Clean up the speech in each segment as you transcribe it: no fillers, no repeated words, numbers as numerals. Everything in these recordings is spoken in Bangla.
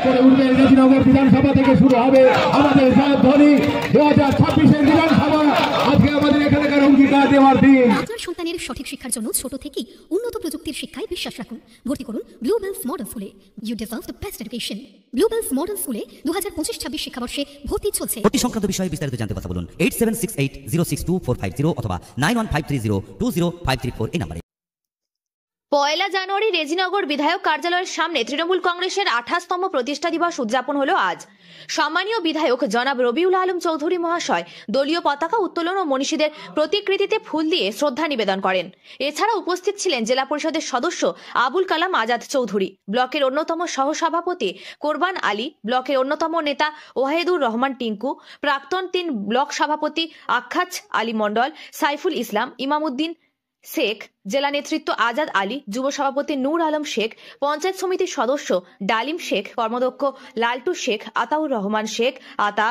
করে উঠবে। রেজিনগর বিধানসভা থেকে শুরু হবে আমাদের জয়ধ্বনি 2026-এর বিধানসভা। আজকে আমাদের এখানকার অঙ্গীকার দেওয়ার দিন। আপনার সন্তানের সঠিক শিক্ষার জন্য ছোট থেকেই উন্নত প্রযুক্তির শিক্ষায় বিশ্বাস রাখুন। ভর্তি করুন ব্লুবেলস মডেল স্কুলে। You deserve the best education. Bluebells model স্কুলে 2025-26 শিক্ষাবর্ষে ভর্তি চলছে। ভর্তি সংক্রান্ত বিষয়ে বিস্তারিত জানতে কথা বলুন 8768062450 অথবা 9153020534 এই নম্বরে। পয়লা জানুয়ারি রেজিনগর বিধায়ক কার্যালয়ের সামনে তৃণমূল কংগ্রেসের 28তম প্রতিষ্ঠা দিবস উদযাপন হলো আজ। সম্মানীয় বিধায়ক জনাব রবিউল আলম চৌধুরী মহাশয় দলীয় পতাকা উত্তোলন ও মনীষীদের প্রতিকৃতিতে ফুল দিয়ে শ্রদ্ধা নিবেদন করেন। এছাড়া উপস্থিত ছিলেন জেলা পরিষদের সদস্য আবুল কালাম আজাদ চৌধুরী, ব্লকের অন্যতম সহসভাপতি কোরবান আলী, ব্লকের অন্যতম নেতা ওয়াহেদুর রহমান টিঙ্কু, প্রাক্তন 3 ব্লক সভাপতি আখাজ আলী মন্ডল, সাইফুল ইসলাম, ইমামউদ্দিন শেখ, জেলা নেতৃত্ব আজাদ আলী, যুব সভাপতি নূর আলম শেখ, পঞ্চায়েত সমিতির সদস্য ডালিম শেখ, কর্মদক্ষ লালটু শেখ, আতাউর রহমান শেখ আতা,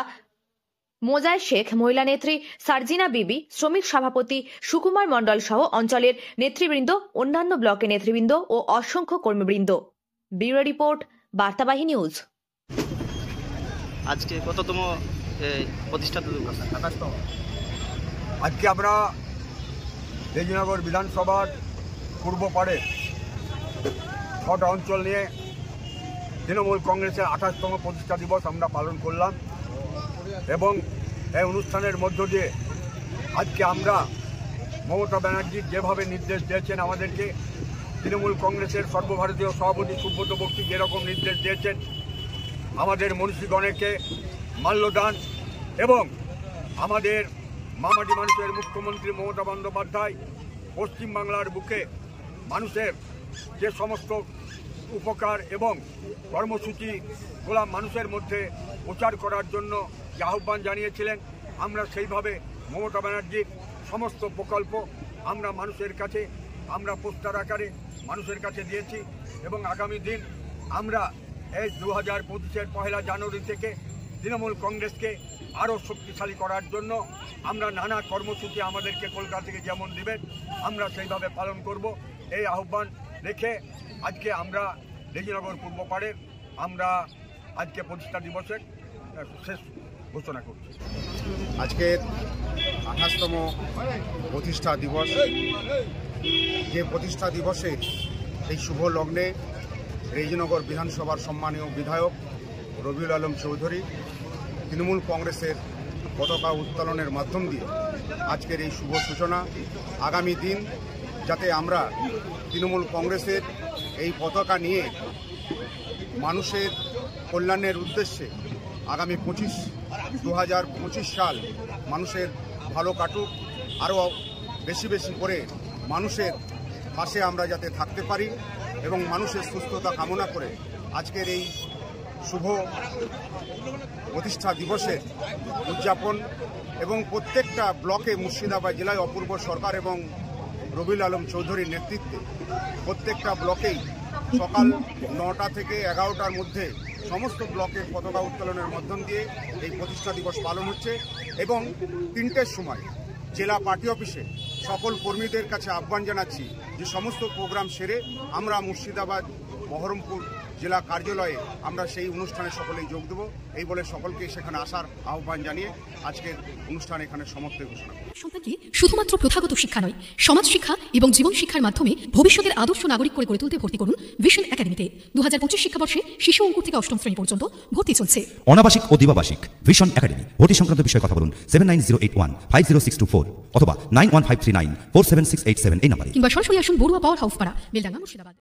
মোজায় শেখ, মহিলা নেত্রী সার্জিনা বিবি, শ্রমিক সভাপতি সুকুমার মন্ডল সহ অঞ্চলের নেতৃবৃন্দ, অন্যান্য ব্লকের নেতৃবৃন্দ ও অসংখ্য কর্মীবৃন্দ। Bureau report, Bartabahi news. আজকে কততম প্রতিষ্ঠা দিবস? 28তম। আজকে আমরা রেজিনগর বিধানসভার পূর্ব পাড়ে 6টা অঞ্চল নিয়ে তৃণমূল কংগ্রেসের 28তম প্রতিষ্ঠা দিবস আমরা পালন করলাম এবং এই অনুষ্ঠানের মধ্য দিয়ে আজকে আমরা মমতা ব্যানার্জি যেভাবে নির্দেশ দিয়েছেন আমাদেরকে, তৃণমূল কংগ্রেসের সর্বভারতীয় সভাপতি সুব্রত বক্সী যেরকম নির্দেশ দিয়েছেন আমাদের মনীষীগণকে মাল্যদান এবং আমাদের মামাটি মানুষের মুখ্যমন্ত্রী মমতা বন্দ্যোপাধ্যায় পশ্চিমবাংলার বুকে মানুষের যে সমস্ত উপকার এবং কর্মসূচিগুলো মানুষের মধ্যে প্রচার করার জন্য যে আহ্বান জানিয়েছিলেন, আমরা সেইভাবে মমতা ব্যানার্জির সমস্ত প্রকল্প আমরা মানুষের কাছে আমরা পোস্টার আকারে মানুষের কাছে দিয়েছি এবং আগামী দিন আমরা এই 2025-এর 1 জানুয়ারি থেকে তৃণমূল কংগ্রেসকে আরও শক্তিশালী করার জন্য আমরা নানা কর্মসূচি আমাদেরকে কলকাতা থেকে যেমন দেবেন আমরা সেইভাবে পালন করব। এই আহ্বান রেখে আজকে আমরা রেজিনগর পূর্ব পাড়ে আমরা আজকে প্রতিষ্ঠা দিবসের শেষ ঘোষণা করছি। আজকে 28তম প্রতিষ্ঠা দিবস, যে প্রতিষ্ঠা দিবসে এই শুভ লগ্নে রেজিনগর বিধানসভার সম্মানীয় বিধায়ক রবিউল আলম চৌধুরী তৃণমূল কংগ্রেসের পতাকা উত্তোলনের মাধ্যম দিয়ে আজকের এই শুভ সূচনা। আগামী দিন যাতে আমরা তৃণমূল কংগ্রেসের এই পতাকা নিয়ে মানুষের কল্যাণের উদ্দেশ্যে আগামী 2025 সাল মানুষের ভালো কাটুক, আরও বেশি বেশি করে মানুষের পাশে আমরা যাতে থাকতে পারি এবং মানুষের সুস্থতা কামনা করে আজকের এই শুভ প্রতিষ্ঠা দিবসের উদযাপন এবং প্রত্যেকটা ব্লকে মুর্শিদাবাদ জেলায় অপূর্ব সরকার এবং রবিউল আলম চৌধুরীর নেতৃত্বে প্রত্যেকটা ব্লকেই সকাল 9টা থেকে 11টার মধ্যে সমস্ত ব্লকের পতাকা উত্তোলনের মাধ্যম দিয়ে এই প্রতিষ্ঠা দিবস পালন হচ্ছে এবং 3টের সময় জেলা পার্টি অফিসে সকল কর্মীদের কাছে আহ্বান জানাচ্ছি যে সমস্ত প্রোগ্রাম সেরে আমরা মুর্শিদাবাদ বহরমপুর জেলা কার্যালয়ে আমরা সেই অনুষ্ঠানে সকলেই যোগ দেব, এই বলে সকলকে সেখানে আসার আহ্বান জানিয়ে আজকের অনুষ্ঠান এখানে সমাপ্তির ঘোষণা করি। সন্তানকে শুধুমাত্র প্রথাগত শিক্ষা নয়, সমাজ শিক্ষা এবং জীবন শিক্ষার মাধ্যমে ভবিষ্যতের আদর্শ নাগরিক করে গড়ে তুলতে ভর্তি করুন ভিশন একাডেমিতে। 2025 শিক্ষাবর্ষে শিশু অঙ্কুর থেকে 8ম শ্রেণী পর্যন্ত ভর্তি চলছে। অনাবাসিক ও দ্বিবার্ষিক ভিশন একাডেমি। ভর্তি সংক্রান্ত বিষয়ে কথা বলুন 7908150624 অথবা 9153947687 এই নম্বরে, কিংবা সরাসরি আসুন বড়ুয়া পাওয়ার হাউস পাড়া, বেলডাঙ্গা, মুর্শিদাবাদ।